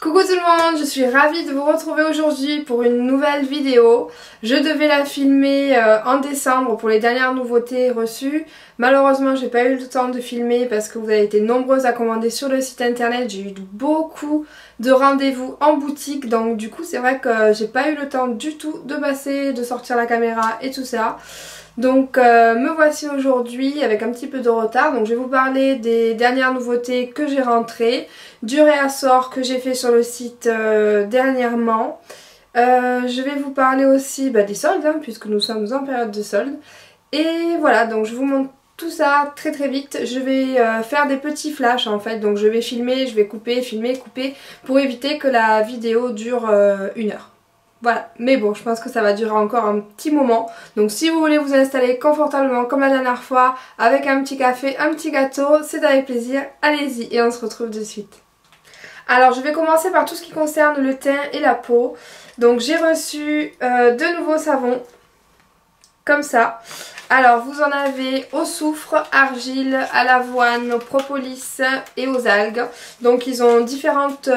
Coucou tout le monde, je suis ravie de vous retrouver aujourd'hui pour une nouvelle vidéo. Je devais la filmer en décembre pour les dernières nouveautés reçues. Malheureusement, j'ai pas eu le temps de filmer parce que vous avez été nombreuses à commander sur le site internet. J'ai eu beaucoup de rendez-vous en boutique, donc du coup c'est vrai que j'ai pas eu le temps du tout de passer, de sortir la caméra et tout ça. Donc me voici aujourd'hui avec un petit peu de retard. Donc je vais vous parler des dernières nouveautés que j'ai rentrées, du réassort que j'ai fait sur le site dernièrement. Je vais vous parler aussi des soldes puisque nous sommes en période de soldes. Et voilà, donc je vous montre tout ça très vite. Je vais faire des petits flashs en fait. Donc je vais filmer, je vais couper, filmer, couper pour éviter que la vidéo dure 1 heure. Voilà, mais bon, je pense que ça va durer encore un petit moment. Donc si vous voulez vous installer confortablement comme la dernière fois, avec un petit café, un petit gâteau, c'est avec plaisir. Allez-y et on se retrouve de suite. Alors je vais commencer par tout ce qui concerne le teint et la peau. Donc j'ai reçu de nouveaux savons, comme ça. Alors vous en avez au soufre, argile, à l'avoine, au propolis et aux algues. Donc ils ont différentes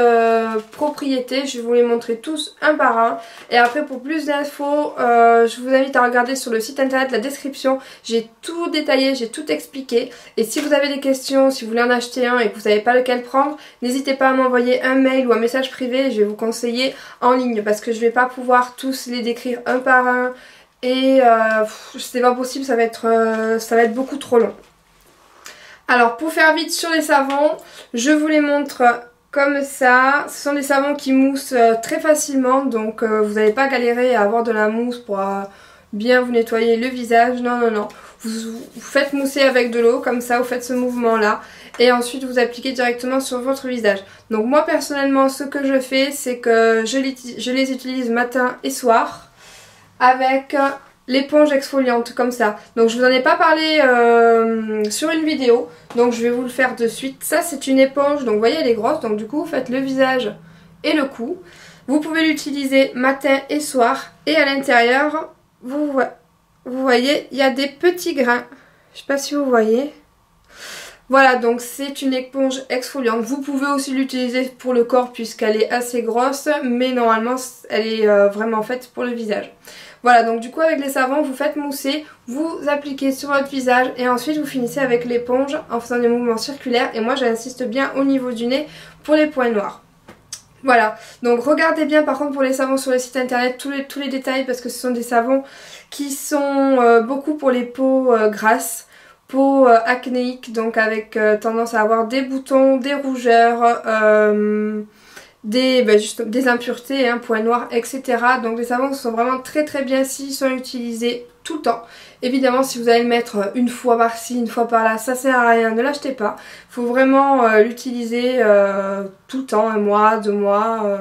propriétés, je vais vous les montrer tous un par un. Et après pour plus d'infos, je vous invite à regarder sur le site internet la description. J'ai tout détaillé, j'ai tout expliqué. Et si vous avez des questions, si vous voulez en acheter un et que vous ne savez pas lequel prendre, n'hésitez pas à m'envoyer un mail ou un message privé et je vais vous conseiller en ligne. Parce que je ne vais pas pouvoir tous les décrire un par un. Et c'est pas possible, ça va être beaucoup trop long. Alors pour faire vite sur les savons, je vous les montre comme ça. Ce sont des savons qui moussent très facilement, donc vous n'allez pas galérer à avoir de la mousse pour bien vous nettoyer le visage. Non. Vous faites mousser avec de l'eau, comme ça vous faites ce mouvement là. Et ensuite vous appliquez directement sur votre visage. Donc moi personnellement ce que je fais, c'est que je les utilise matin et soir. Avec l'éponge exfoliante comme ça. Donc je vous en ai pas parlé sur une vidéo, donc je vais vous le faire de suite. Ça c'est une éponge, donc vous voyez elle est grosse, donc du coup vous faites le visage et le cou. Vous pouvez l'utiliser matin et soir, et à l'intérieur vous voyez il y a des petits grains. Je sais pas si vous voyez. Voilà, donc c'est une éponge exfoliante. Vous pouvez aussi l'utiliser pour le corps puisqu'elle est assez grosse, mais normalement elle est vraiment faite pour le visage. Voilà, donc du coup avec les savons vous faites mousser, vous appliquez sur votre visage et ensuite vous finissez avec l'éponge en faisant des mouvements circulaires. Et moi j'insiste bien au niveau du nez pour les points noirs. Voilà, donc regardez bien par contre pour les savons sur le site internet tous les détails parce que ce sont des savons qui sont beaucoup pour les peaux grasses. Peau acnéique, donc avec tendance à avoir des boutons, des rougeurs, des impuretés, points noirs, etc. Donc les savons sont vraiment très bien s'ils sont utilisés tout le temps. Évidemment si vous allez le mettre une fois par-ci, une fois par-là, ça sert à rien, ne l'achetez pas. Il faut vraiment l'utiliser tout le temps, 1 mois, 2 mois,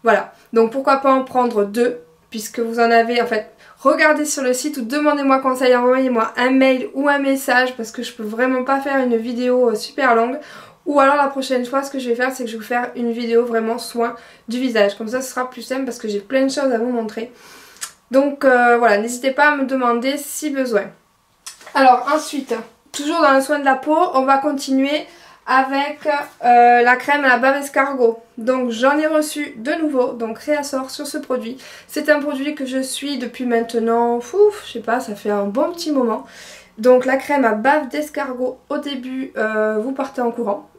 voilà. Donc pourquoi pas en prendre 2, puisque vous en avez en fait... Regardez sur le site ou demandez-moi conseil, envoyez-moi un mail ou un message parce que je peux vraiment pas faire une vidéo super longue. Ou alors la prochaine fois ce que je vais faire c'est que je vais vous faire une vidéo vraiment soin du visage. Comme ça ce sera plus simple parce que j'ai plein de choses à vous montrer. Donc voilà, n'hésitez pas à me demander si besoin. Alors ensuite, toujours dans le soin de la peau, on va continuer avec la crème à la bave escargot. Donc j'en ai reçu de nouveau, donc réassort sur ce produit. C'est un produit que je suis depuis maintenant, je sais pas, ça fait un bon petit moment. Donc la crème à bave d'escargot, au début vous partez en courant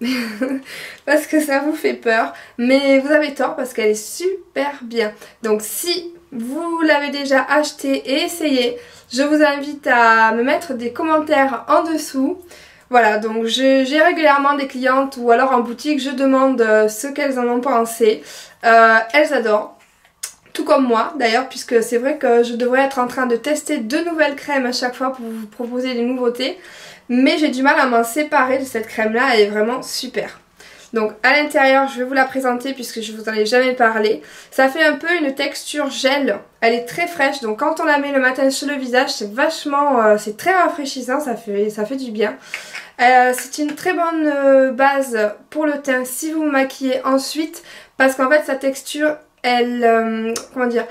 parce que ça vous fait peur, mais vous avez tort parce qu'elle est super bien. Donc si vous l'avez déjà acheté et essayé, je vous invite à me mettre des commentaires en dessous. Voilà, donc j'ai régulièrement des clientes ou alors en boutique, je demande ce qu'elles en ont pensé. Elles adorent, tout comme moi d'ailleurs, puisque c'est vrai que je devrais être en train de tester de nouvelles crèmes à chaque fois pour vous proposer des nouveautés. Mais j'ai du mal à m'en séparer de cette crème là, elle est vraiment super. Donc à l'intérieur, je vais vous la présenter puisque je vous en ai jamais parlé. Ça fait un peu une texture gel, elle est très fraîche, donc quand on la met le matin sur le visage, c'est vachement, c'est très rafraîchissant, ça fait du bien. C'est une très bonne base pour le teint si vous vous maquillez ensuite, parce qu'en fait sa texture, elle, comment dire,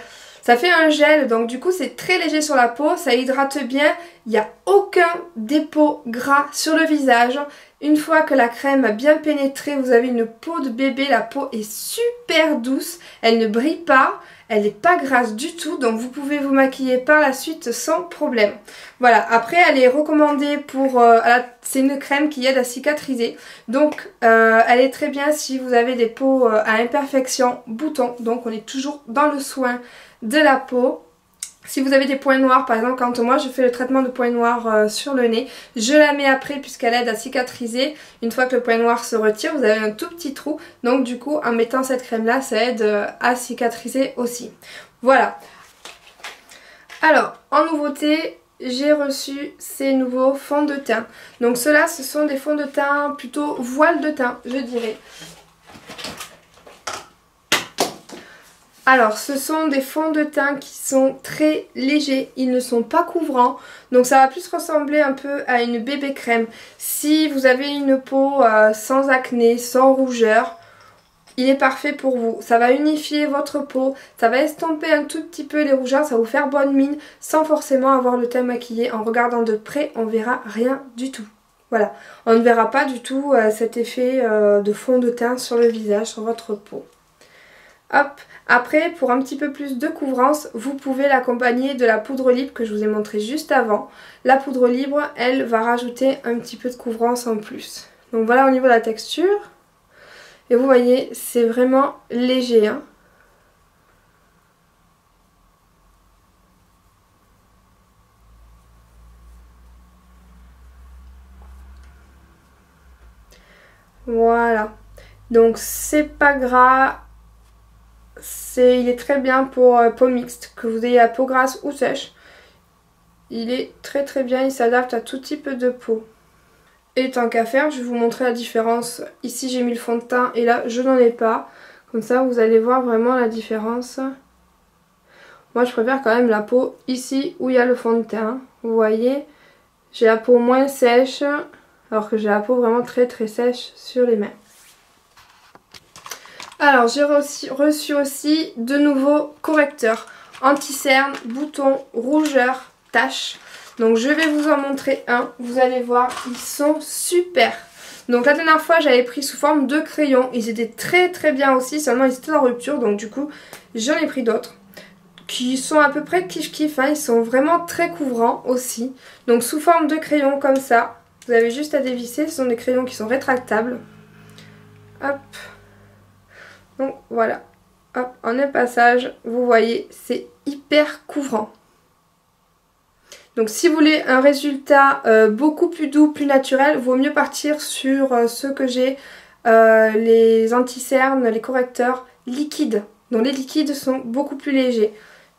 Ça fait un gel, donc du coup c'est très léger sur la peau, ça hydrate bien, il n'y a aucun dépôt gras sur le visage. Une fois que la crème a bien pénétré, vous avez une peau de bébé, la peau est super douce, elle ne brille pas, elle n'est pas grasse du tout, donc vous pouvez vous maquiller par la suite sans problème. Voilà, après elle est recommandée pour... c'est une crème qui aide à cicatriser, donc elle est très bien si vous avez des peaux à imperfection, boutons, donc on est toujours dans le soin de la peau. Si vous avez des points noirs, par exemple quand moi je fais le traitement de points noirs sur le nez, je la mets après puisqu'elle aide à cicatriser. Une fois que le point noir se retire, vous avez un tout petit trou. Donc du coup en mettant cette crème là, ça aide à cicatriser aussi. Voilà. Alors en nouveauté, j'ai reçu ces nouveaux fonds de teint. Donc ceux-là ce sont des fonds de teint plutôt voile de teint je dirais. Alors ce sont des fonds de teint qui sont très légers, ils ne sont pas couvrants, donc ça va plus ressembler un peu à une bébé crème. Si vous avez une peau sans acné, sans rougeur, il est parfait pour vous. Ça va unifier votre peau, ça va estomper un tout petit peu les rougeurs, ça va vous faire bonne mine sans forcément avoir le teint maquillé. En regardant de près, on verra rien du tout. Voilà, on ne verra pas du tout cet effet de fond de teint sur le visage, sur votre peau. Hop. Après, pour un petit peu plus de couvrance, vous pouvez l'accompagner de la poudre libre que je vous ai montré juste avant. La poudre libre, elle va rajouter un petit peu de couvrance en plus. Donc voilà au niveau de la texture. Et vous voyez, c'est vraiment léger, hein. Voilà. Donc c'est pas gras. Il est très bien pour peau mixte, que vous ayez la peau grasse ou sèche. Il est très très bien, il s'adapte à tout type de peau. Et tant qu'à faire, je vais vous montrer la différence. Ici j'ai mis le fond de teint et là je n'en ai pas. Comme ça vous allez voir vraiment la différence. Moi je préfère quand même la peau ici où il y a le fond de teint. Vous voyez, j'ai la peau moins sèche alors que j'ai la peau vraiment très très sèche sur les mains. Alors j'ai reçu aussi de nouveaux correcteurs anti-cerne, boutons, rougeurs, taches. Donc je vais vous en montrer un, vous allez voir, ils sont super. Donc la dernière fois j'avais pris sous forme de crayons, ils étaient très très bien aussi, seulement ils étaient en rupture, donc du coup j'en ai pris d'autres. Qui sont à peu près kiff kiff, hein, ils sont vraiment très couvrants aussi. Donc sous forme de crayons comme ça, vous avez juste à dévisser, ce sont des crayons qui sont rétractables. Hop. Donc voilà, hop, en un passage, vous voyez, c'est hyper couvrant. Donc si vous voulez un résultat beaucoup plus doux, plus naturel, vaut mieux partir sur ceux que j'ai, les anti-cernes, les correcteurs liquides. Donc les liquides sont beaucoup plus légers.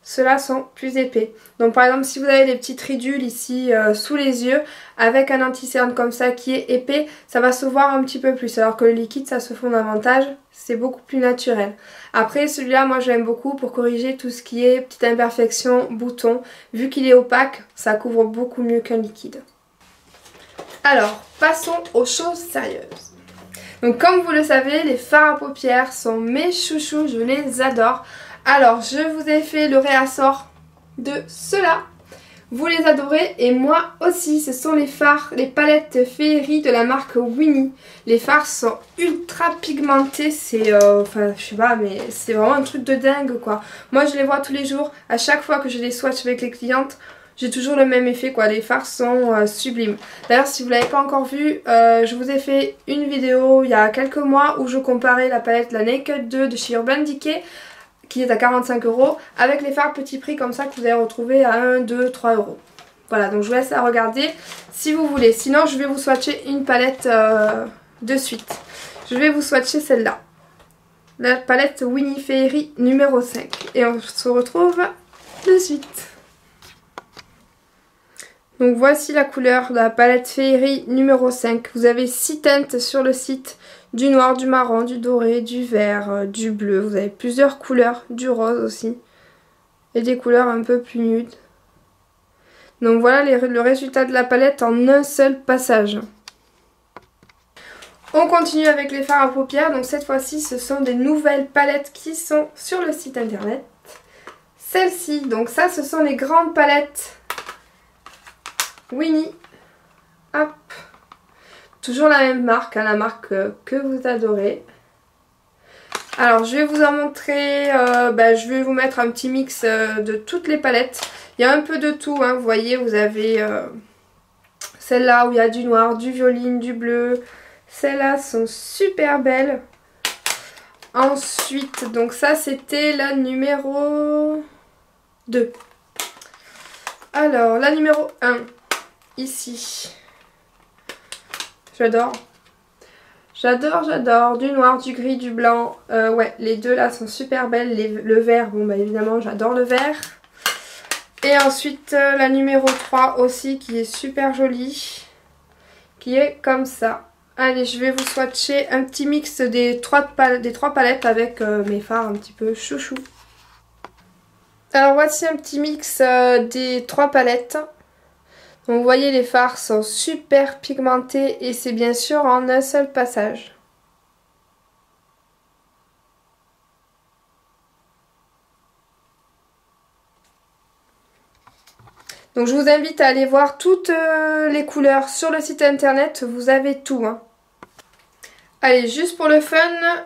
Ceux-là sont plus épais. Donc par exemple si vous avez des petites ridules ici sous les yeux, avec un anti-cerne comme ça qui est épais, ça va se voir un petit peu plus. Alors que le liquide ça se fond davantage, c'est beaucoup plus naturel. Après celui-là moi j'aime beaucoup pour corriger tout ce qui est petite imperfection, bouton. Vu qu'il est opaque, ça couvre beaucoup mieux qu'un liquide. Alors passons aux choses sérieuses. Donc comme vous le savez, les fards à paupières sont mes chouchous, je les adore. Alors je vous ai fait le réassort de ceux-là. Vous les adorez et moi aussi. Ce sont les fards, les palettes féerie de la marque Winnie. Les fards sont ultra pigmentés. C'est enfin je sais pas mais c'est vraiment un truc de dingue quoi. Moi je les vois tous les jours. À chaque fois que je les swatch avec les clientes, j'ai toujours le même effet quoi. Les fards sont sublimes. D'ailleurs si vous ne l'avez pas encore vu, je vous ai fait une vidéo il y a quelques mois où je comparais la palette la Naked 2 de chez Urban Decay, qui est à 45 € avec les fards petit prix comme ça que vous allez retrouver à 1, 2, 3 €. Voilà, donc je vous laisse à regarder si vous voulez. Sinon je vais vous swatcher une palette de suite. Je vais vous swatcher celle-là. La palette Winnie Féerie numéro 5. Et on se retrouve de suite. Donc voici la couleur de la palette Féerie numéro 5. Vous avez 6 teintes sur le site. Du noir, du marron, du doré, du vert, du bleu. Vous avez plusieurs couleurs, du rose aussi. Et des couleurs un peu plus nudes. Donc voilà le résultat de la palette en un seul passage. On continue avec les fards à paupières. Donc cette fois-ci ce sont des nouvelles palettes qui sont sur le site internet. celle-ci. Donc ça, ce sont les grandes palettes Winnie. Hop. Toujours la même marque, hein, la marque que vous adorez. Alors je vais vous en montrer, je vais vous mettre un petit mix de toutes les palettes. Il y a un peu de tout, hein, vous voyez, vous avez celle-là où il y a du noir, du violine, du bleu. Celles-là sont super belles. Ensuite, donc ça c'était la numéro 2. Alors, la numéro 1, ici. J'adore. J'adore. Du noir, du gris, du blanc. Ouais, les deux là sont super belles. Le vert, bon bah évidemment, j'adore le vert. Et ensuite, la numéro 3 aussi, qui est super jolie. Qui est comme ça. Allez, je vais vous swatcher un petit mix des trois palettes avec mes fards un petit peu chouchou. Alors voici un petit mix des 3 palettes. Donc vous voyez, les fards sont super pigmentés et c'est bien sûr en un seul passage. Donc je vous invite à aller voir toutes les couleurs sur le site internet, vous avez tout, hein. Allez, juste pour le fun,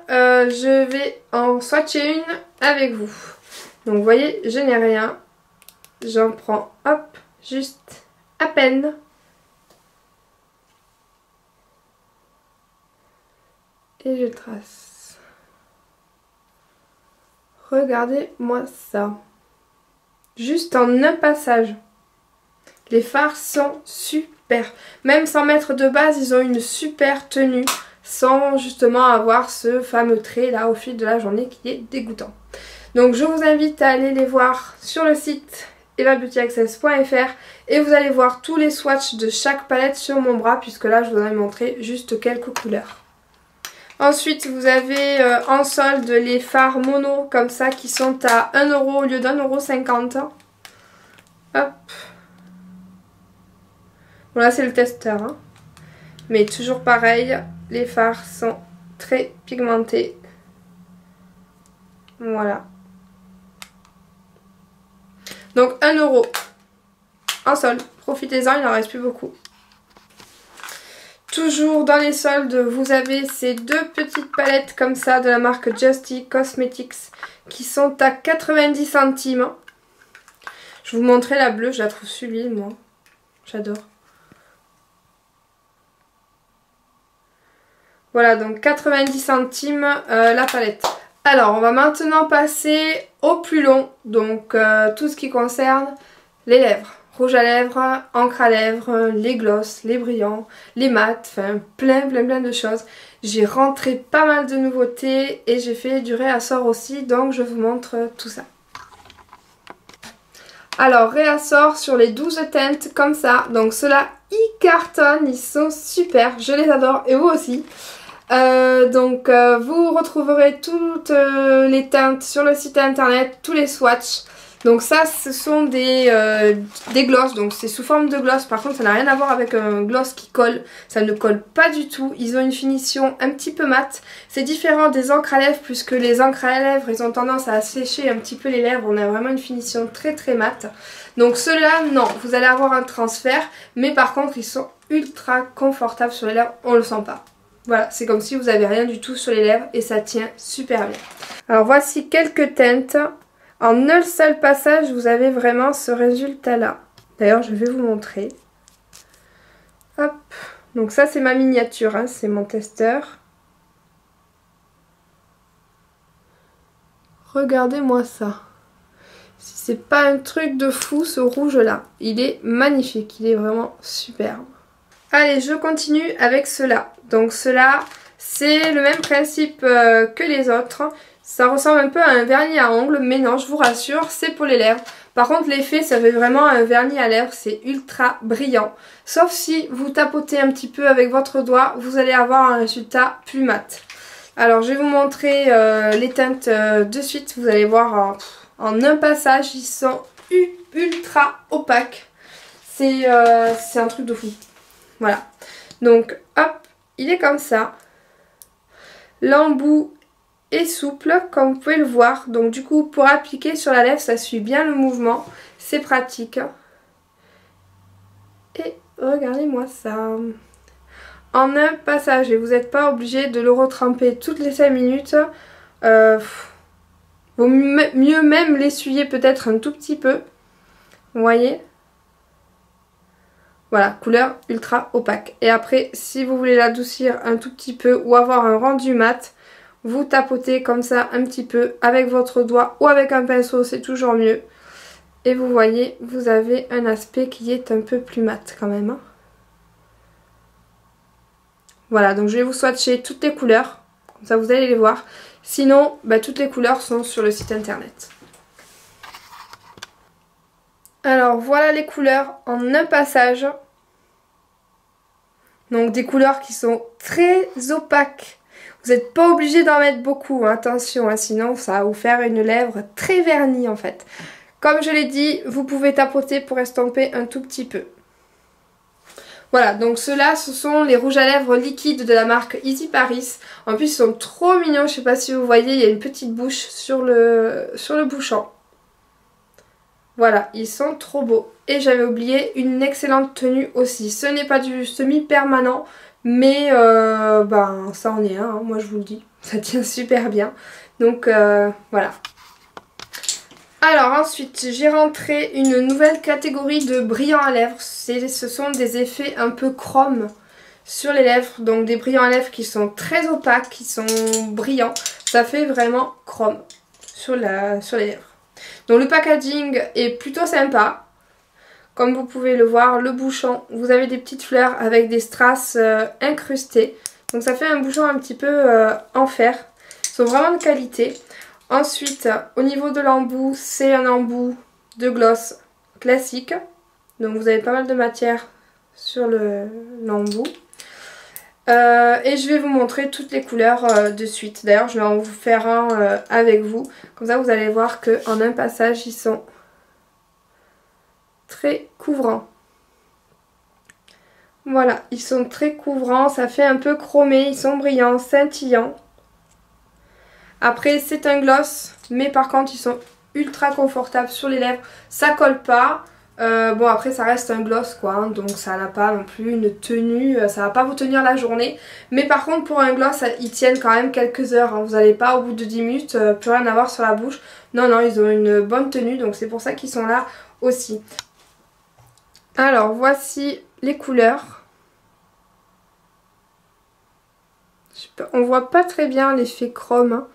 je vais en swatcher une avec vous. Donc vous voyez, je n'ai rien. J'en prends, hop, juste à peine. Et je trace. Regardez-moi ça. Juste en un passage. Les fards sont super. Même sans mettre de base, ils ont une super tenue. Sans justement avoir ce fameux trait là au fil de la journée qui est dégoûtant. Donc je vous invite à aller les voir sur le site evabeautyaccess.fr et vous allez voir tous les swatchs de chaque palette sur mon bras, puisque là je vous en ai montré juste quelques couleurs. Ensuite vous avez en solde les fards mono comme ça qui sont à 1 € au lieu d'1,50 €. Hop. Bon là c'est le testeur, hein. Mais toujours pareil, les fards sont très pigmentés. Voilà. Donc 1 € en solde. Profitez-en, il n'en reste plus beaucoup. Toujours dans les soldes, vous avez ces 2 petites palettes comme ça de la marque Justy Cosmetics qui sont à 90 centimes. Je vous montrerai la bleue, je la trouve sublime, moi. J'adore. Voilà, donc 90 centimes la palette. Alors, on va maintenant passer au plus long. Donc, tout ce qui concerne les lèvres. Rouge à lèvres, encre à lèvres, les glosses, les brillants, les mats, enfin plein de choses. J'ai rentré pas mal de nouveautés et j'ai fait du réassort aussi, donc je vous montre tout ça. Alors, réassort sur les 12 teintes comme ça. Donc, ceux-là, ils cartonnent, ils sont super, je les adore et vous aussi. Vous retrouverez toutes les teintes sur le site internet, tous les swatchs. Donc ça, ce sont des glosses, donc c'est sous forme de gloss. Par contre, ça n'a rien à voir avec un gloss qui colle, ça ne colle pas du tout. Ils ont une finition un petit peu mate. C'est différent des encres à lèvres, puisque les encres à lèvres, ils ont tendance à sécher un petit peu les lèvres. On a vraiment une finition très mate. Donc ceux-là, non, vous allez avoir un transfert, mais par contre, ils sont ultra confortables sur les lèvres, on le sent pas. Voilà, c'est comme si vous n'avez rien du tout sur les lèvres et ça tient super bien. Alors voici quelques teintes. En un seul passage, vous avez vraiment ce résultat-là. D'ailleurs, je vais vous montrer. Hop. Donc ça, c'est ma miniature, hein, c'est mon testeur. Regardez-moi ça. Si c'est pas un truc de fou, ce rouge-là. Il est magnifique, il est vraiment superbe. Allez, je continue avec ceux-là. Donc ceux-là, c'est le même principe que les autres. Ça ressemble un peu à un vernis à ongles, mais non, je vous rassure, c'est pour les lèvres. Par contre, l'effet, ça fait vraiment un vernis à lèvres, c'est ultra brillant. Sauf si vous tapotez un petit peu avec votre doigt, vous allez avoir un résultat plus mat. Alors, je vais vous montrer les teintes de suite. Vous allez voir en un passage, ils sont ultra opaques. C'est un truc de fou. Voilà. Donc, hop, il est comme ça. L'embout et souple comme vous pouvez le voir. Donc du coup pour appliquer sur la lèvre ça suit bien le mouvement, c'est pratique. Et regardez-moi ça. En un passage et vous n'êtes pas obligé de le retremper toutes les 5 minutes. Vaut mieux même l'essuyer peut-être un tout petit peu. Vous voyez? Voilà, couleur ultra opaque. Et après, si vous voulez l'adoucir un tout petit peu ou avoir un rendu mat, vous tapotez comme ça un petit peu avec votre doigt ou avec un pinceau, c'est toujours mieux. Et vous voyez, vous avez un aspect qui est un peu plus mat quand même. Hein. Voilà, donc je vais vous swatcher toutes les couleurs, comme ça vous allez les voir. Sinon, bah, toutes les couleurs sont sur le site internet. Alors voilà les couleurs en un passage. Donc des couleurs qui sont très opaques. Vous n'êtes pas obligé d'en mettre beaucoup, hein, attention, hein, sinon ça va vous faire une lèvre très vernie en fait. Comme je l'ai dit, vous pouvez tapoter pour estomper un tout petit peu. Voilà, donc ceux-là, ce sont les rouges à lèvres liquides de la marque Easy Paris. En plus, ils sont trop mignons, je sais pas si vous voyez, il y a une petite bouche sur le bouchon. Voilà, ils sont trop beaux. Et j'avais oublié une excellente tenue aussi. Ce n'est pas du semi-permanent, mais ben, ça en est un, hein, moi je vous le dis. Ça tient super bien. Donc voilà. Alors ensuite, j'ai rentré une nouvelle catégorie de brillants à lèvres. Ce sont des effets un peu chrome sur les lèvres. Donc des brillants à lèvres qui sont très opaques, qui sont brillants. Ça fait vraiment chrome sur les lèvres. Donc le packaging est plutôt sympa. Comme vous pouvez le voir, le bouchon, vous avez des petites fleurs avec des strass incrustées. Donc ça fait un bouchon un petit peu en fer. Ils sont vraiment de qualité. Ensuite, au niveau de l'embout, c'est un embout de gloss classique. Donc vous avez pas mal de matière sur l'embout. Et je vais vous montrer toutes les couleurs de suite. D'ailleurs, je vais en vous faire un avec vous. Comme ça, vous allez voir qu'en un passage, ils sont très couvrants. Voilà, ils sont très couvrants. Ça fait un peu chromé. Ils sont brillants, scintillants. Après c'est un gloss, mais par contre ils sont ultra confortables sur les lèvres, ça colle pas. Bon après ça reste un gloss quoi, hein, donc ça n'a pas non plus une tenue, ça va pas vous tenir la journée. Mais par contre pour un gloss ils tiennent quand même quelques heures, hein. Vous n'allez pas au bout de 10 minutes plus rien avoir sur la bouche. Non non, ils ont une bonne tenue, donc c'est pour ça qu'ils sont là aussi. Alors voici les couleurs. On voit pas très bien l'effet chrome, hein.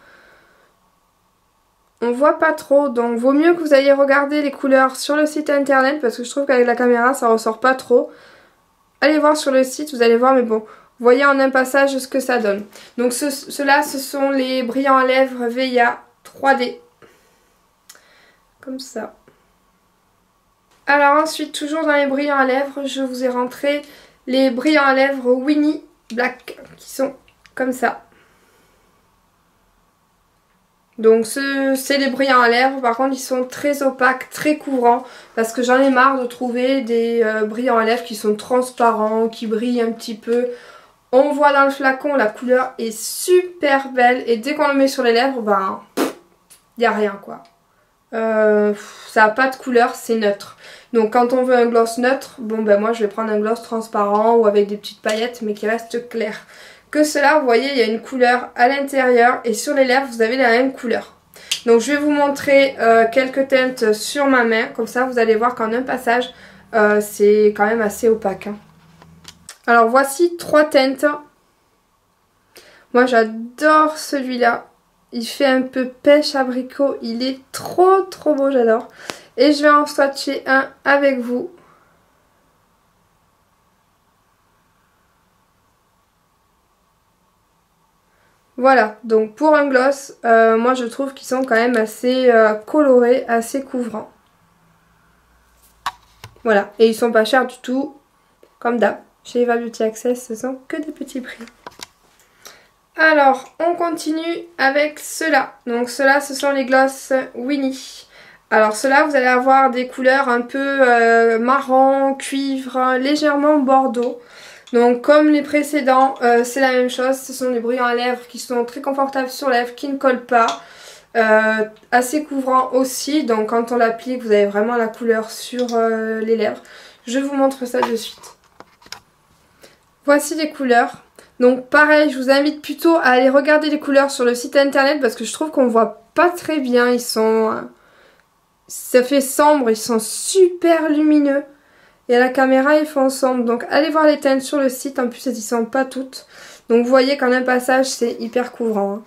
On voit pas trop, donc vaut mieux que vous ayez regardé les couleurs sur le site internet parce que je trouve qu'avec la caméra ça ressort pas trop. Allez voir sur le site, vous allez voir, mais bon, vous voyez en un passage ce que ça donne. Donc ceux-là, ce sont les brillants à lèvres Veya 3D. Comme ça. Alors ensuite, toujours dans les brillants à lèvres, je vous ai rentré les brillants à lèvres Winnie Black qui sont comme ça. Donc c'est des brillants à lèvres, par contre ils sont très opaques, très couvrants, parce que j'en ai marre de trouver des brillants à lèvres qui sont transparents, qui brillent un petit peu. On voit dans le flacon, la couleur est super belle et dès qu'on le met sur les lèvres, ben il n'y a rien quoi. Ça n'a pas de couleur, c'est neutre. Donc quand on veut un gloss neutre, bon ben moi je vais prendre un gloss transparent ou avec des petites paillettes mais qui reste clair. Que cela, vous voyez, il y a une couleur à l'intérieur et sur les lèvres, vous avez la même couleur. Donc je vais vous montrer quelques teintes sur ma main. Comme ça, vous allez voir qu'en un passage, c'est quand même assez opaque. Hein. Alors voici 3 teintes. Moi, j'adore celui-là. Il fait un peu pêche abricot. Il est trop trop beau, j'adore. Et je vais en swatcher un avec vous. Voilà, donc pour un gloss, moi je trouve qu'ils sont quand même assez colorés, assez couvrants. Voilà, et ils sont pas chers du tout, comme d'hab. Chez Eva Beauty Access, ce sont que des petits prix. Alors, on continue avec ceux-là. Donc ceux-là, ce sont les gloss Winnie. Alors ceux-là, vous allez avoir des couleurs un peu marron, cuivre, légèrement bordeaux. Donc comme les précédents, c'est la même chose. Ce sont des brillants à lèvres qui sont très confortables sur lèvres, qui ne collent pas. Assez couvrant aussi, donc quand on l'applique vous avez vraiment la couleur sur les lèvres. Je vous montre ça de suite. Voici les couleurs. Donc pareil, je vous invite plutôt à aller regarder les couleurs sur le site internet parce que je trouve qu'on voit pas très bien. Ils sont... ça fait sombre, ils sont super lumineux. Et à la caméra ils font sombre. Donc allez voir les teintes sur le site, en plus elles y sont pas toutes. Donc vous voyez qu'en un passage c'est hyper couvrant.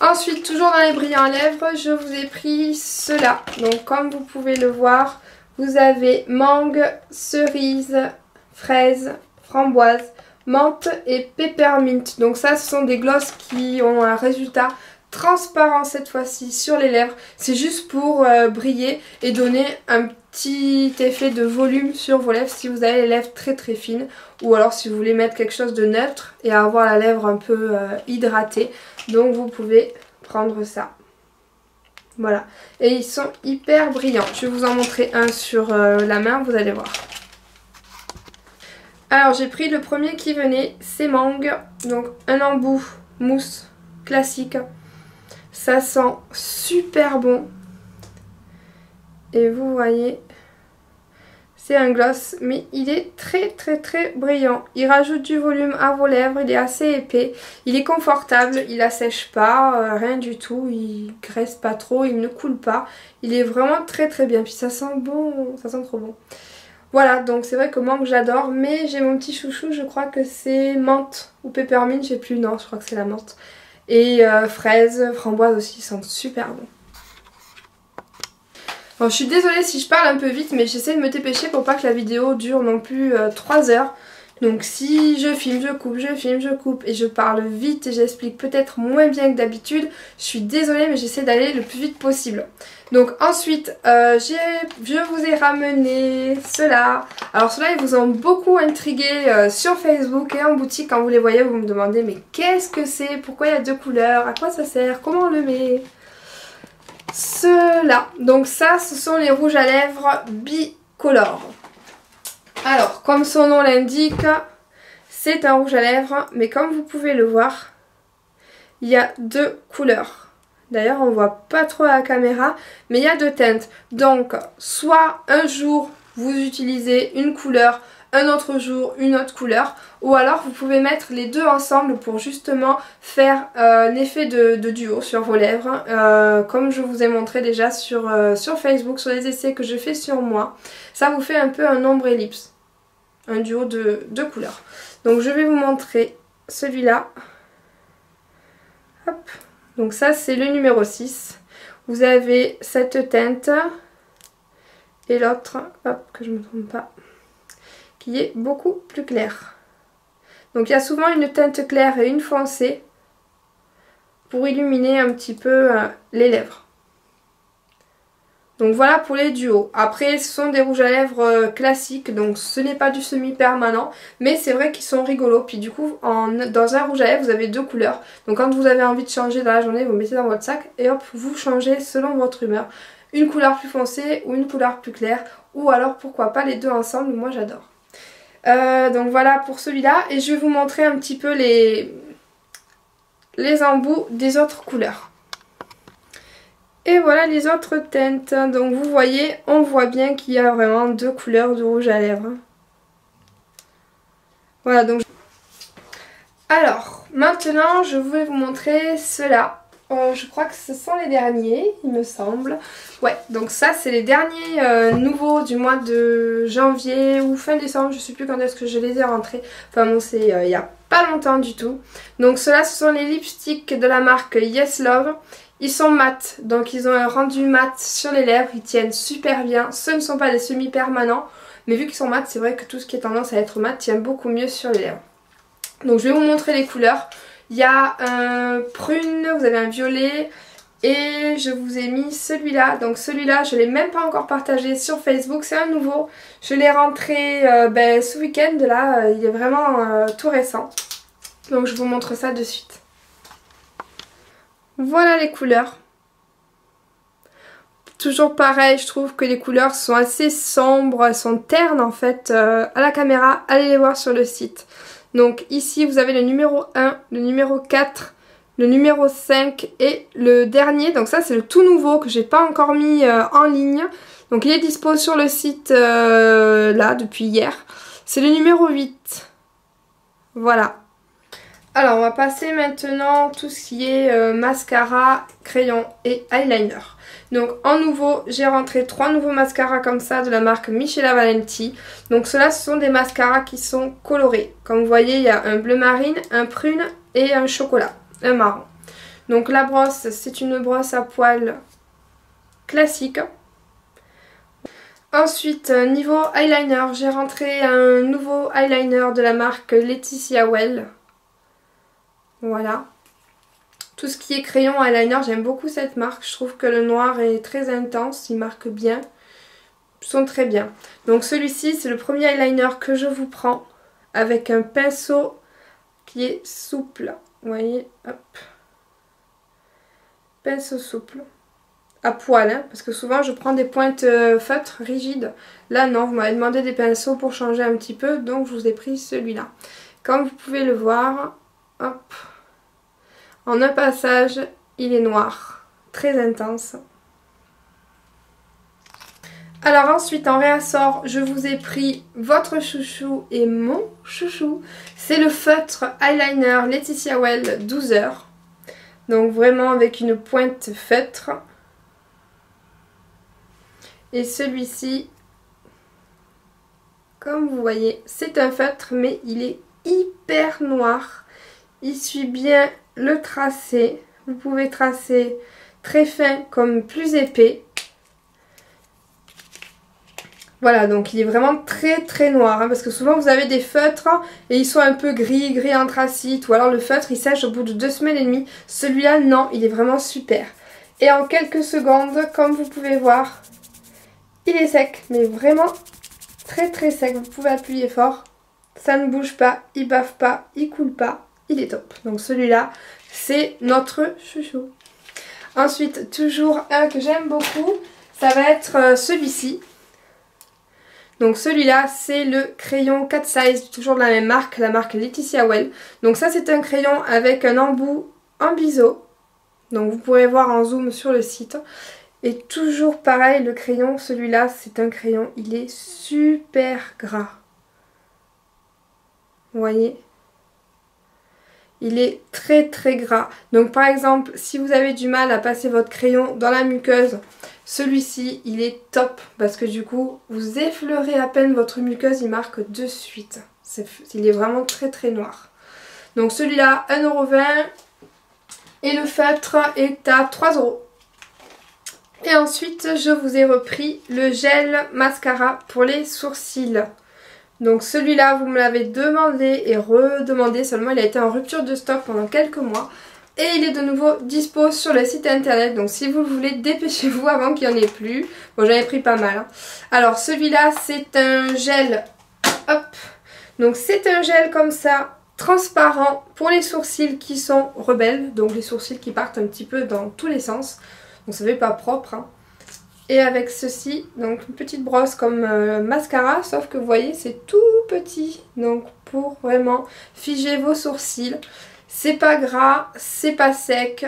Ensuite, toujours dans les brillants à lèvres, je vous ai pris ceux-là. Donc comme vous pouvez le voir, vous avez mangue, cerise, fraise, framboise, menthe et peppermint. Donc ça, ce sont des glosses qui ont un résultat transparent cette fois-ci sur les lèvres. C'est juste pour briller et donner un petit effet de volume sur vos lèvres si vous avez les lèvres très très fines. Ou alors si vous voulez mettre quelque chose de neutre et avoir la lèvre un peu hydratée. Donc vous pouvez prendre ça. Voilà. Et ils sont hyper brillants. Je vais vous en montrer un sur la main, vous allez voir. Alors j'ai pris le premier qui venait, c'est mangue. Donc un embout mousse classique. Ça sent super bon. Et vous voyez, c'est un gloss, mais il est très très très brillant. Il rajoute du volume à vos lèvres, il est assez épais. Il est confortable, il assèche pas, rien du tout. Il graisse pas trop, il ne coule pas. Il est vraiment très très bien. Puis ça sent bon, ça sent trop bon. Voilà, donc c'est vrai que mangue j'adore, mais j'ai mon petit chouchou, je crois que c'est menthe ou peppermint, je sais plus, non, je crois que c'est la menthe. Et fraise, framboise aussi, ils sentent super bon. Bon, je suis désolée si je parle un peu vite, mais j'essaie de me dépêcher pour pas que la vidéo dure non plus 3 heures. Donc si je filme, je coupe, je filme, je coupe et je parle vite et j'explique peut-être moins bien que d'habitude, je suis désolée mais j'essaie d'aller le plus vite possible. Donc ensuite, je vous ai ramené ceux-là. Alors ceux-là ils vous ont beaucoup intrigué sur Facebook et en boutique. Quand vous les voyez vous me demandez mais qu'est-ce que c'est? Pourquoi il y a 2 couleurs? À quoi ça sert? Comment on le met? Ceux-là, donc ça ce sont les rouges à lèvres bicolores. Alors comme son nom l'indique, c'est un rouge à lèvres, mais comme vous pouvez le voir, il y a 2 couleurs. D'ailleurs on voit pas trop à la caméra, mais il y a 2 teintes. Donc soit un jour vous utilisez une couleur, un autre jour une autre couleur, ou alors vous pouvez mettre les 2 ensemble pour justement faire un effet de duo sur vos lèvres, comme je vous ai montré déjà sur Facebook, sur les essais que je fais sur moi. Ça vous fait un peu un ombre ellipse, un duo de 2 couleurs. Donc je vais vous montrer celui-là. Hop. Donc ça c'est le numéro 6. Vous avez cette teinte et l'autre, hop, que je ne me trompe pas, qui est beaucoup plus clair. Donc il y a souvent une teinte claire et une foncée pour illuminer un petit peu les lèvres. Donc voilà pour les duos. Après ce sont des rouges à lèvres classiques, donc ce n'est pas du semi-permanent, mais c'est vrai qu'ils sont rigolos. Puis du coup dans un rouge à lèvres vous avez 2 couleurs. Donc quand vous avez envie de changer dans la journée, vous mettez dans votre sac et hop vous changez selon votre humeur. Une couleur plus foncée ou une couleur plus claire, ou alors pourquoi pas les 2 ensemble, moi j'adore. Donc voilà pour celui-là, et je vais vous montrer un petit peu les embouts des autres couleurs. Et voilà les autres teintes. Donc vous voyez, on voit bien qu'il y a vraiment 2 couleurs de rouge à lèvres. Voilà donc. Alors maintenant je vais vous montrer ceux-là. Je crois que ce sont les derniers, il me semble. Ouais, donc ça c'est les derniers nouveaux du mois de janvier ou fin décembre, je sais plus quand est-ce que je les ai rentrés. Enfin bon, c'est il n'y a pas longtemps du tout. Donc ceux-là ce sont les lipsticks de la marque Yes Love. Ils sont mat, donc ils ont un rendu mat sur les lèvres, ils tiennent super bien. Ce ne sont pas des semi-permanents, mais vu qu'ils sont mat, c'est vrai que tout ce qui est tendance à être mat tient beaucoup mieux sur les lèvres. Donc je vais vous montrer les couleurs. Il y a un prune, vous avez un violet et je vous ai mis celui-là. Donc celui-là, je ne l'ai même pas encore partagé sur Facebook, c'est un nouveau. Je l'ai rentré ce week-end là, il est vraiment tout récent. Donc je vous montre ça de suite. Voilà les couleurs. Toujours pareil, je trouve que les couleurs sont assez sombres, elles sont ternes en fait à la caméra. Allez les voir sur le site. Donc ici vous avez le numéro 1, le numéro 4, le numéro 5 et le dernier. Donc ça c'est le tout nouveau que j'ai pas encore mis en ligne. Donc il est dispo sur le site là depuis hier. C'est le numéro 8. Voilà. Alors on va passer maintenant tout ce qui est mascara, crayon et eyeliner. Donc en nouveau, j'ai rentré 3 nouveaux mascaras comme ça de la marque Michela Valenti. Donc ceux-là ce sont des mascaras qui sont colorés. Comme vous voyez, il y a un bleu marine, un prune et un chocolat, un marron. Donc la brosse, c'est une brosse à poils classique. Ensuite, niveau eyeliner, j'ai rentré un nouveau eyeliner de la marque Laetitia Well. Voilà. Tout ce qui est crayon eyeliner, j'aime beaucoup cette marque. Je trouve que le noir est très intense, il marque bien. Ils sont très bien. Donc celui-ci, c'est le premier eyeliner que je vous prends avec un pinceau qui est souple. Vous voyez, hop. Pinceau souple. À poil, hein, parce que souvent je prends des pointes feutres rigides. Là non, vous m'avez demandé des pinceaux pour changer un petit peu, donc je vous ai pris celui-là. Comme vous pouvez le voir, hop. En un passage, il est noir, très intense. Alors ensuite, en réassort, je vous ai pris votre chouchou et mon chouchou. C'est le feutre eyeliner Laetitia Well 12 heures. Donc vraiment avec une pointe feutre. Et celui-ci, comme vous voyez, c'est un feutre, mais il est hyper noir. Il suit bien le tracé. Vous pouvez tracer très fin comme plus épais. Voilà, donc il est vraiment très très noir, hein, parce que souvent vous avez des feutres et ils sont un peu gris, gris anthracite, ou alors le feutre il sèche au bout de 2 semaines et demie. Celui-là, non, il est vraiment super. Et en quelques secondes, comme vous pouvez voir, il est sec, mais vraiment très très sec. Vous pouvez appuyer fort, ça ne bouge pas, il bave pas, il coule pas, il est top. Donc celui-là, c'est notre chouchou. Ensuite, toujours un que j'aime beaucoup, ça va être celui-ci. Donc celui-là, c'est le crayon Cat Size, toujours de la même marque, la marque Laetitia Well. Donc ça, c'est un crayon avec un embout en biseau. Donc vous pourrez voir en zoom sur le site. Et toujours pareil, le crayon, celui-là, c'est un crayon, il est super gras. Vous voyez ? Il est très très gras. Donc par exemple, si vous avez du mal à passer votre crayon dans la muqueuse, celui-ci, il est top. Parce que du coup, vous effleurez à peine votre muqueuse, il marque de suite. Il est vraiment très très noir. Donc celui-là, 1,20 €. Et le feutre est à 3 €. Et ensuite, je vous ai repris le gel mascara pour les sourcils. Donc celui-là, vous me l'avez demandé et redemandé, seulement il a été en rupture de stock pendant quelques mois. Et il est de nouveau dispo sur le site internet, donc si vous le voulez, dépêchez-vous avant qu'il n'y en ait plus. Bon, j'en ai pris pas mal, hein. Alors celui-là, c'est un gel, hop, donc c'est un gel comme ça, transparent pour les sourcils qui sont rebelles, donc les sourcils qui partent un petit peu dans tous les sens. Donc ça fait pas propre, hein. Et avec ceci, donc une petite brosse comme mascara, sauf que vous voyez c'est tout petit. Donc pour vraiment figer vos sourcils. C'est pas gras, c'est pas sec.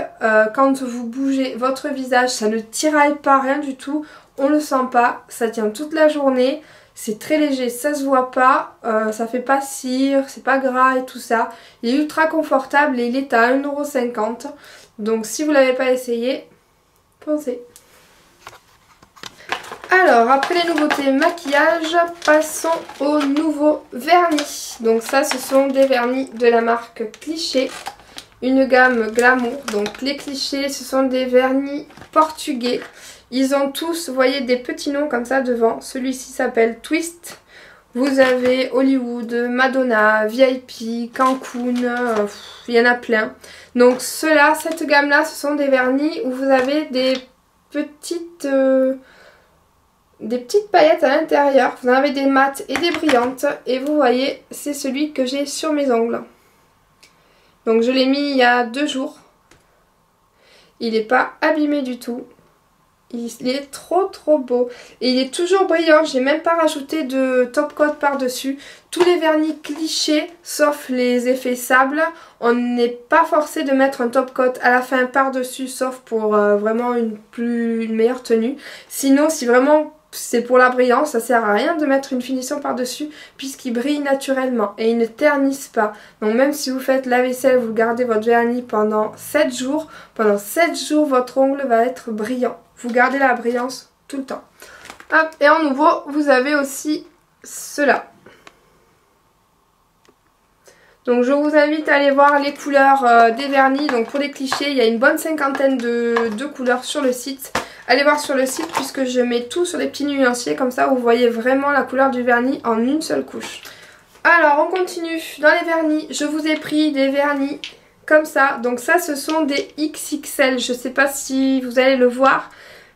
Quand vous bougez votre visage, ça ne tiraille pas, rien du tout. On le sent pas, ça tient toute la journée. C'est très léger, ça se voit pas, ça fait pas cire, c'est pas gras et tout ça. Il est ultra confortable et il est à 1,50 €. Donc si vous l'avez pas essayé, pensez. Alors, après les nouveautés maquillage, passons aux nouveaux vernis. Donc ça, ce sont des vernis de la marque Cliché, une gamme Glamour. Donc les Clichés, ce sont des vernis portugais. Ils ont tous, vous voyez, des petits noms comme ça devant. Celui-ci s'appelle Twist. Vous avez Hollywood, Madonna, VIP, Cancun, il y en a plein. Donc ceux-là, cette gamme-là, ce sont des vernis où vous avez des petites paillettes à l'intérieur. Vous en avez des mates et des brillantes. Et vous voyez, c'est celui que j'ai sur mes ongles. Donc je l'ai mis il y a 2 jours. Il n'est pas abîmé du tout. Il est trop beau. Et il est toujours brillant. J'ai même pas rajouté de top coat par-dessus. Tous les vernis clichés, sauf les effets sable, on n'est pas forcé de mettre un top coat à la fin par-dessus, sauf pour vraiment une meilleure tenue. Sinon, si vraiment c'est pour la brillance, ça sert à rien de mettre une finition par-dessus, puisqu'il brille naturellement et il ne ternissent pas. Donc même si vous faites la vaisselle, vous gardez votre vernis pendant 7 jours, pendant 7 jours, votre ongle va être brillant. Vous gardez la brillance tout le temps. Hop, et en nouveau, vous avez aussi cela. Donc je vous invite à aller voir les couleurs des vernis. Donc pour les clichés, il y a une bonne cinquantaine de couleurs sur le site. Allez voir sur le site puisque je mets tout sur les petits nuanciers. Comme ça vous voyez vraiment la couleur du vernis en une seule couche. Alors on continue. Dans les vernis, je vous ai pris des vernis comme ça. Donc ça ce sont des XXL. Je ne sais pas si vous allez le voir.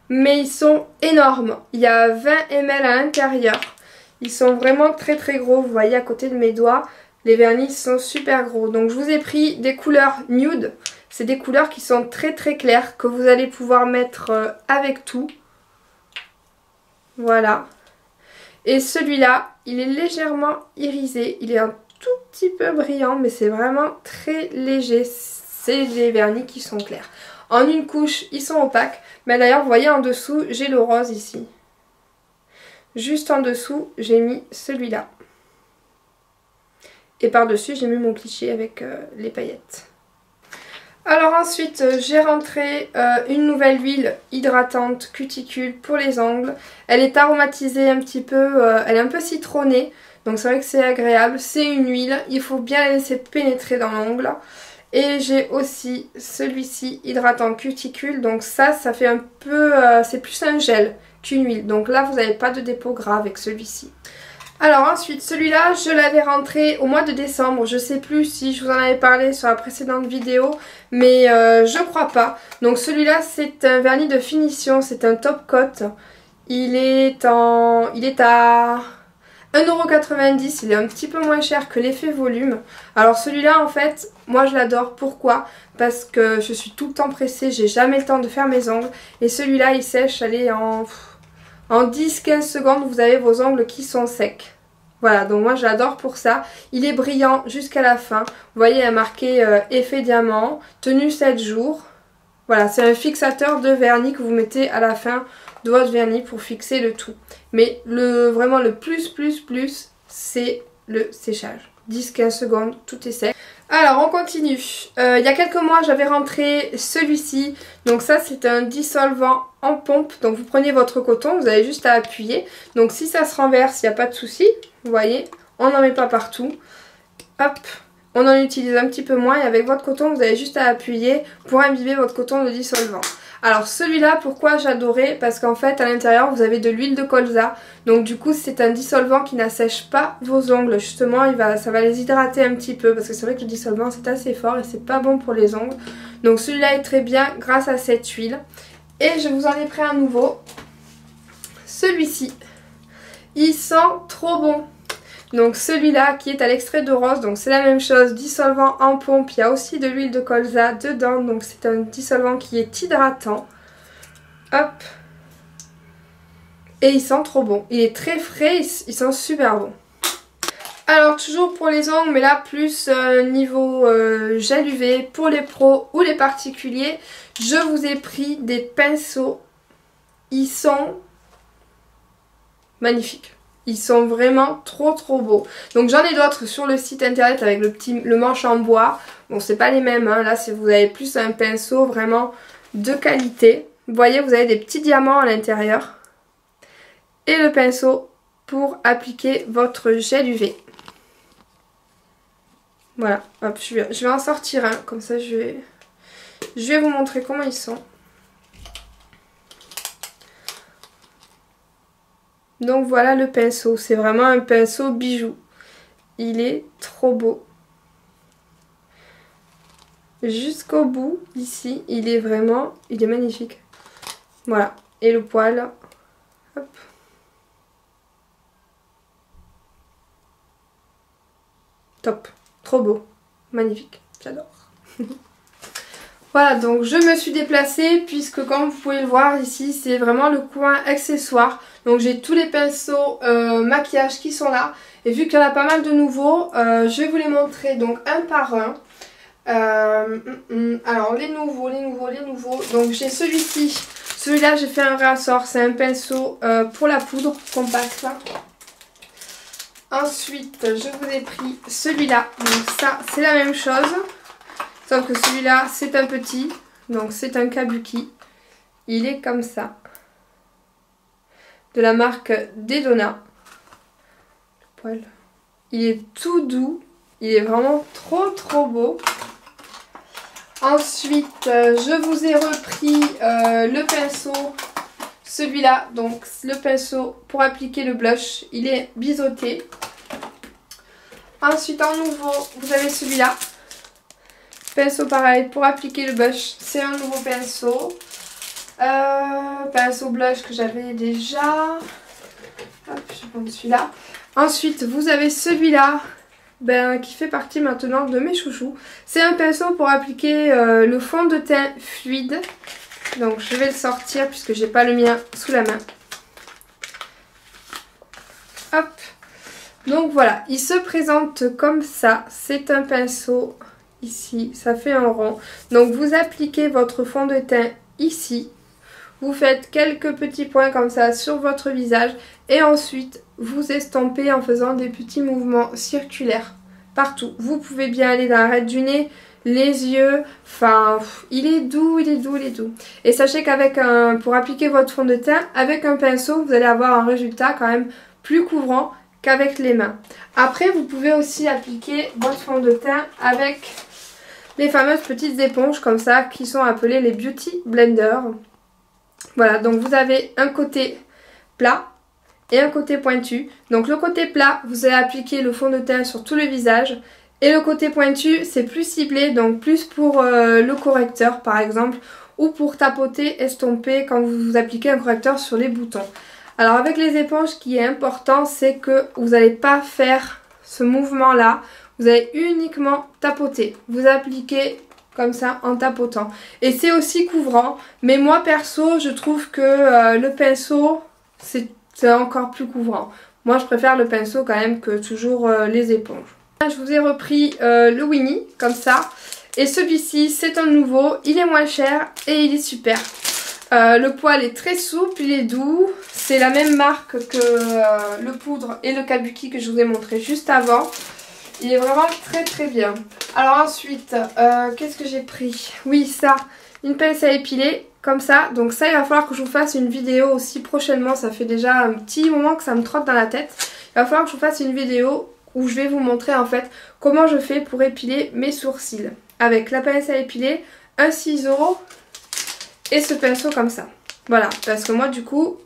Mais ils sont énormes. Il y a 20 ml à l'intérieur. Ils sont vraiment très gros. Vous voyez à côté de mes doigts. Les vernis sont super gros. Donc je vous ai pris des couleurs nude. C'est des couleurs qui sont très claires. Que vous allez pouvoir mettre avec tout. Voilà. Et celui-là, il est légèrement irisé. Il est un tout petit peu brillant. Mais c'est vraiment très léger. C'est des vernis qui sont clairs. En une couche, ils sont opaques. Mais d'ailleurs, vous voyez en dessous, j'ai le rose ici. Juste en dessous, j'ai mis celui-là. Et par-dessus, j'ai mis mon cliché avec les paillettes. Alors ensuite, j'ai rentré une nouvelle huile hydratante cuticule pour les ongles. Elle est aromatisée un petit peu, elle est un peu citronnée. Donc c'est vrai que c'est agréable. C'est une huile, il faut bien la laisser pénétrer dans l'ongle. Et j'ai aussi celui-ci, hydratant cuticule. Donc ça fait un peu, c'est plus un gel qu'une huile. Donc là, vous n'avez pas de dépôt gras avec celui-ci. Alors ensuite, celui-là, je l'avais rentré au mois de décembre. Je sais plus si je vous en avais parlé sur la précédente vidéo, mais je crois pas. Donc celui-là, c'est un vernis de finition, c'est un top coat. Il est à 1,90 €, il est un petit peu moins cher que l'effet volume. Alors celui-là, en fait, moi je l'adore. Pourquoi? Parce que je suis tout le temps pressée, j'ai jamais le temps de faire mes ongles. Et celui-là, il sèche, allez, en 10-15 secondes, vous avez vos ongles qui sont secs. Voilà, donc moi j'adore pour ça. Il est brillant jusqu'à la fin. Vous voyez, il y a marqué effet diamant, tenue 7 jours. Voilà, c'est un fixateur de vernis que vous mettez à la fin de votre vernis pour fixer le tout. Mais vraiment le plus, c'est le séchage. 10-15 secondes, tout est sec. Alors on continue. Il y a quelques mois j'avais rentré celui-ci. Donc ça c'est un dissolvant en pompe. Donc vous prenez votre coton, vous avez juste à appuyer. Donc si ça se renverse, il n'y a pas de souci. Vous voyez, on n'en met pas partout. Hop, on en utilise un petit peu moins. Et avec votre coton, vous avez juste à appuyer pour imbiber votre coton de dissolvant. Alors celui-là, pourquoi j'adorais? Parce qu'en fait à l'intérieur vous avez de l'huile de colza. Donc du coup c'est un dissolvant qui n'assèche pas vos ongles. Justement ça va les hydrater un petit peu. Parce que c'est vrai que le dissolvant c'est assez fort et c'est pas bon pour les ongles. Donc celui-là est très bien grâce à cette huile. Et je vous en ai pris un nouveau. Celui-ci. Il sent trop bon. Donc celui-là qui est à l'extrait de rose, donc c'est la même chose, dissolvant en pompe, il y a aussi de l'huile de colza dedans, donc c'est un dissolvant qui est hydratant. Hop. Et il sent trop bon, il est très frais, il sent super bon. Alors toujours pour les ongles, mais là plus niveau gel UV, pour les pros ou les particuliers, je vous ai pris des pinceaux, ils sont magnifiques. Ils sont vraiment trop beaux. Donc j'en ai d'autres sur le site internet avec le manche en bois. Bon c'est pas les mêmes hein. Là vous avez plus un pinceau vraiment de qualité. Vous voyez vous avez des petits diamants à l'intérieur. Et le pinceau pour appliquer votre gel UV. Voilà, hop, je vais en sortir un. Comme ça je vais vous montrer comment ils sont. Donc voilà le pinceau, c'est vraiment un pinceau bijou. Il est trop beau. Jusqu'au bout, ici, il est magnifique. Voilà, et le poil, hop. Top, trop beau, magnifique, j'adore. Voilà, donc je me suis déplacée puisque comme vous pouvez le voir ici, c'est vraiment le coin accessoire. Donc j'ai tous les pinceaux maquillage qui sont là. Et vu qu'il y en a pas mal de nouveaux, je vais vous les montrer donc un par un. Alors les nouveaux. Donc j'ai celui-ci. Celui-là j'ai fait un réassort. C'est un pinceau pour la poudre compacte. Ensuite je vous ai pris celui-là. Donc ça c'est la même chose. Sauf que celui-là c'est un petit. Donc c'est un Kabuki. Il est comme ça. De la marque Dedona. Poil. Il est tout doux. Il est vraiment trop beau. Ensuite, je vous ai repris le pinceau, celui-là, donc le pinceau pour appliquer le blush, il est biseauté. Ensuite, en nouveau, vous avez celui-là, pinceau pareil pour appliquer le blush, c'est un nouveau pinceau. Pinceau blush que j'avais déjà. Hop, je prends celui-là. Ensuite, vous avez celui-là. Qui fait partie maintenant de mes chouchous. C'est un pinceau pour appliquer le fond de teint fluide. Donc je vais le sortir puisque j'ai pas le mien sous la main. Hop. Donc voilà, il se présente comme ça. C'est un pinceau ici, ça fait un rond. Donc vous appliquez votre fond de teint ici. Vous faites quelques petits points comme ça sur votre visage et ensuite vous estompez en faisant des petits mouvements circulaires partout. Vous pouvez bien aller dans l'arête du nez, les yeux, enfin il est doux. Et sachez qu'avec pour appliquer votre fond de teint, avec un pinceau, vous allez avoir un résultat quand même plus couvrant qu'avec les mains. Après vous pouvez aussi appliquer votre fond de teint avec les fameuses petites éponges comme ça qui sont appelées les Beauty Blender. Voilà, donc vous avez un côté plat et un côté pointu. Donc le côté plat, vous allez appliquer le fond de teint sur tout le visage. Et le côté pointu, c'est plus ciblé, donc plus pour le correcteur par exemple. Ou pour tapoter, estomper quand vous appliquez un correcteur sur les boutons. Alors avec les éponges, ce qui est important, c'est que vous n'allez pas faire ce mouvement-là. Vous allez uniquement tapoter. Vous appliquez comme ça en tapotant. Et c'est aussi couvrant. Mais moi perso, je trouve que le pinceau, c'est encore plus couvrant. Moi je préfère le pinceau quand même que toujours les éponges. Je vous ai repris le Winnie comme ça. Et celui-ci c'est un nouveau. Il est moins cher et il est super. Le poil est très souple, il est doux. C'est la même marque que le poudre et le Kabuki que je vous ai montré juste avant. Il est vraiment très bien. Alors ensuite, qu'est-ce que j'ai pris? Oui, ça, une pince à épiler, comme ça. Donc ça, il va falloir que je vous fasse une vidéo aussi prochainement. Ça fait déjà un petit moment que ça me trotte dans la tête. Il va falloir que je vous fasse une vidéo où je vais vous montrer en fait comment je fais pour épiler mes sourcils. Avec la pince à épiler, un ciseau et ce pinceau comme ça. Voilà, parce que moi du coup...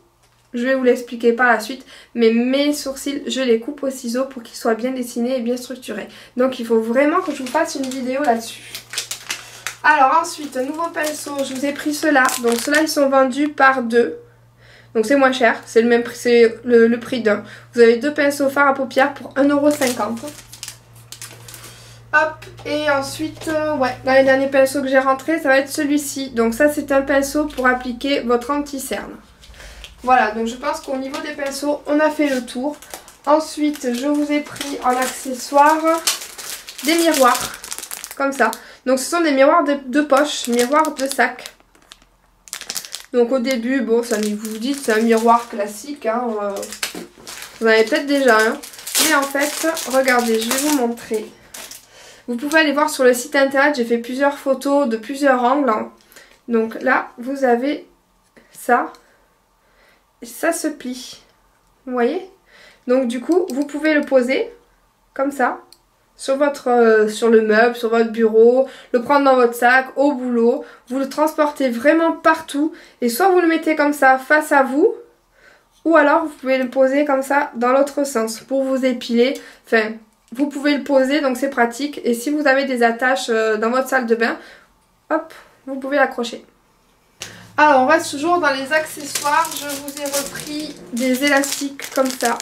je vais vous l'expliquer par la suite, mais mes sourcils, je les coupe au ciseau pour qu'ils soient bien dessinés et bien structurés. Donc il faut vraiment que je vous fasse une vidéo là-dessus. Alors ensuite, un nouveau pinceau, je vous ai pris ceux-là. Donc ceux-là, ils sont vendus par deux. Donc c'est moins cher, c'est le même prix, c'est le prix d'un. Vous avez deux pinceaux fards à paupières pour 1,50 €. Hop, et ensuite, ouais, dans les derniers pinceaux que j'ai rentrés, ça va être celui-ci. Donc ça, c'est un pinceau pour appliquer votre anti-cerne. Voilà, donc je pense qu'au niveau des pinceaux, on a fait le tour. Ensuite, je vous ai pris en accessoire des miroirs, comme ça. Donc ce sont des miroirs de poche, miroirs de sac. Donc au début, bon, ça vous dites, c'est un miroir classique, hein, vous en avez peut-être déjà un. Mais en fait, regardez, je vais vous montrer. Vous pouvez aller voir sur le site internet, j'ai fait plusieurs photos de plusieurs angles. Hein. Donc là, vous avez ça. Ça se plie, vous voyez? Donc du coup vous pouvez le poser comme ça sur le meuble, sur votre bureau, le prendre dans votre sac, au boulot, vous le transportez vraiment partout et soit vous le mettez comme ça face à vous ou alors vous pouvez le poser comme ça dans l'autre sens pour vous épiler. Enfin, vous pouvez le poser donc c'est pratique et si vous avez des attaches dans votre salle de bain, hop, vous pouvez l'accrocher. Alors on reste toujours dans les accessoires, je vous ai repris des élastiques comme ça.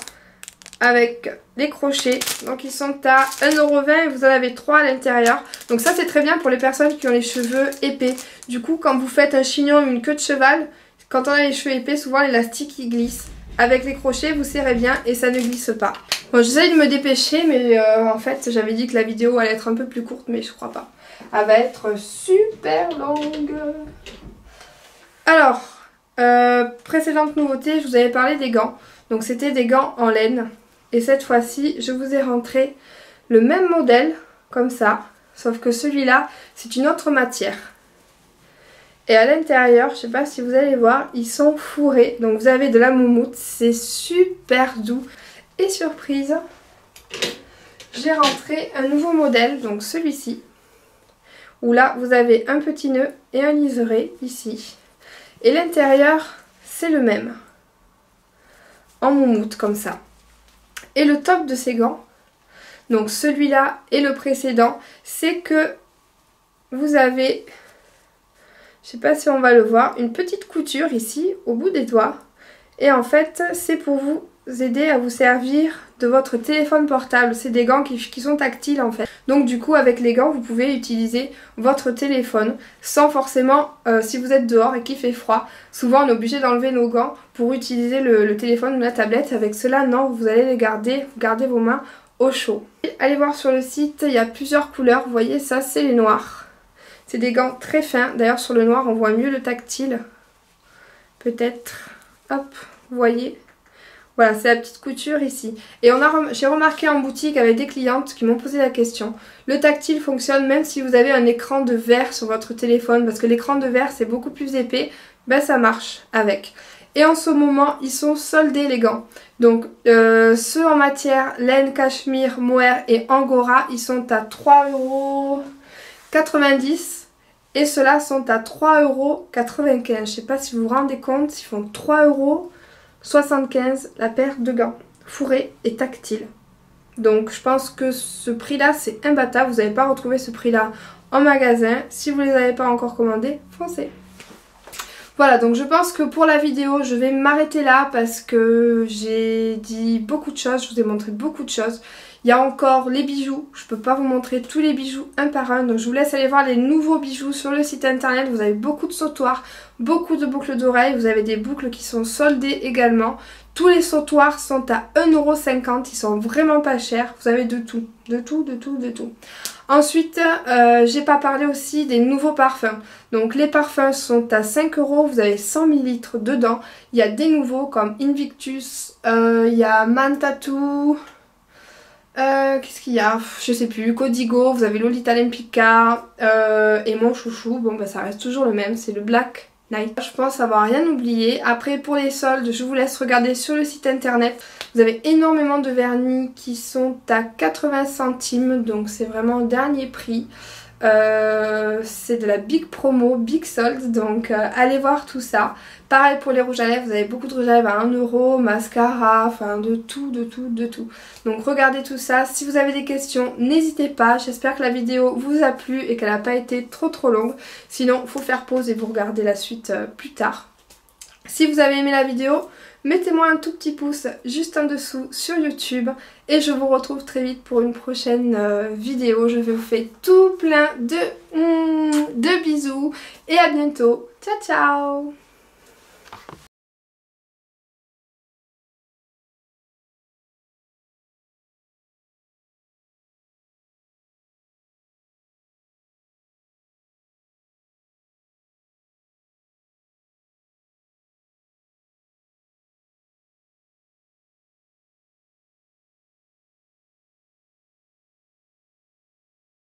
avec les crochets. Donc ils sont à 1,20€ et vous en avez 3 à l'intérieur. Donc ça c'est très bien pour les personnes qui ont les cheveux épais. Du coup quand vous faites un chignon ou une queue de cheval, quand on a les cheveux épais, souvent l'élastique il glisse. Avec les crochets vous serrez bien et ça ne glisse pas. Bon, j'essaye de me dépêcher mais en fait j'avais dit que la vidéo allait être un peu plus courte mais je crois pas. Elle va être super longue. Alors, précédente nouveauté, je vous avais parlé des gants. Donc c'était des gants en laine. Et cette fois-ci, je vous ai rentré le même modèle, comme ça. Sauf que celui-là, c'est une autre matière. Et à l'intérieur, je sais pas si vous allez voir, ils sont fourrés. Donc vous avez de la moumoute, c'est super doux. Et surprise, j'ai rentré un nouveau modèle, donc celui-ci. Où là, vous avez un petit nœud et un liseré, ici. Et l'intérieur, c'est le même. En moumoute, comme ça. Et le top de ces gants, donc celui-là et le précédent, c'est que vous avez, je sais pas si on va le voir, une petite couture ici, au bout des doigts. Et en fait, c'est pour vous aider à vous servir de votre téléphone portable. C'est des gants qui sont tactiles en fait. Donc du coup avec les gants vous pouvez utiliser votre téléphone sans forcément, si vous êtes dehors et qu'il fait froid, souvent on est obligé d'enlever nos gants pour utiliser le téléphone ou la tablette. Avec cela non, vous allez les garder, vous gardez vos mains au chaud. Allez voir sur le site, il y a plusieurs couleurs, vous voyez ça c'est les noirs. C'est des gants très fins, d'ailleurs sur le noir on voit mieux le tactile. Peut-être, hop, vous voyez. Voilà, c'est la petite couture ici. Et j'ai remarqué en boutique avec des clientes qui m'ont posé la question. Le tactile fonctionne même si vous avez un écran de verre sur votre téléphone. Parce que l'écran de verre c'est beaucoup plus épais. Ben ça marche avec. Et en ce moment, ils sont soldés les gants. Donc ceux en matière laine, cachemire, mohair et angora, ils sont à 3,90 €. Et ceux-là sont à 3,95 €. Je sais pas si vous vous rendez compte, ils font 3,75 € la paire de gants, fourrés et tactiles. Donc je pense que ce prix là c'est imbattable, vous n'allez pas retrouver ce prix là en magasin. Si vous ne les avez pas encore commandés, foncez. Voilà, donc je pense que pour la vidéo je vais m'arrêter là parce que j'ai dit beaucoup de choses, je vous ai montré beaucoup de choses. Il y a encore les bijoux, je peux pas vous montrer tous les bijoux un par un, donc je vous laisse aller voir les nouveaux bijoux sur le site internet. Vous avez beaucoup de sautoirs, beaucoup de boucles d'oreilles, vous avez des boucles qui sont soldées également. Tous les sautoirs sont à 1,50 €, ils sont vraiment pas chers, vous avez de tout, de tout, de tout, de tout. Ensuite, j'ai pas parlé aussi des nouveaux parfums. Donc les parfums sont à 5 €, vous avez 100 ml dedans. Il y a des nouveaux comme Invictus, il y a Man Tattoo... qu'est-ce qu'il y a? Je sais plus, Codigo, vous avez Lolita Lempicka et mon chouchou, bon bah ça reste toujours le même, c'est le Black Knight. Je pense avoir rien oublié. Après pour les soldes, je vous laisse regarder sur le site internet. Vous avez énormément de vernis qui sont à 80 centimes, donc c'est vraiment dernier prix. C'est de la big promo, big sold, donc allez voir tout ça. Pareil pour les rouges à lèvres, vous avez beaucoup de rouges à lèvres à 1 €, mascara, enfin de tout, de tout, de tout. Donc regardez tout ça, si vous avez des questions, n'hésitez pas. J'espère que la vidéo vous a plu et qu'elle n'a pas été trop longue. Sinon, il faut faire pause et vous regardez la suite plus tard. Si vous avez aimé la vidéo, mettez-moi un tout petit pouce juste en dessous sur YouTube et je vous retrouve très vite pour une prochaine vidéo. Je vais vous faire tout plein de bisous et à bientôt. Ciao ciao.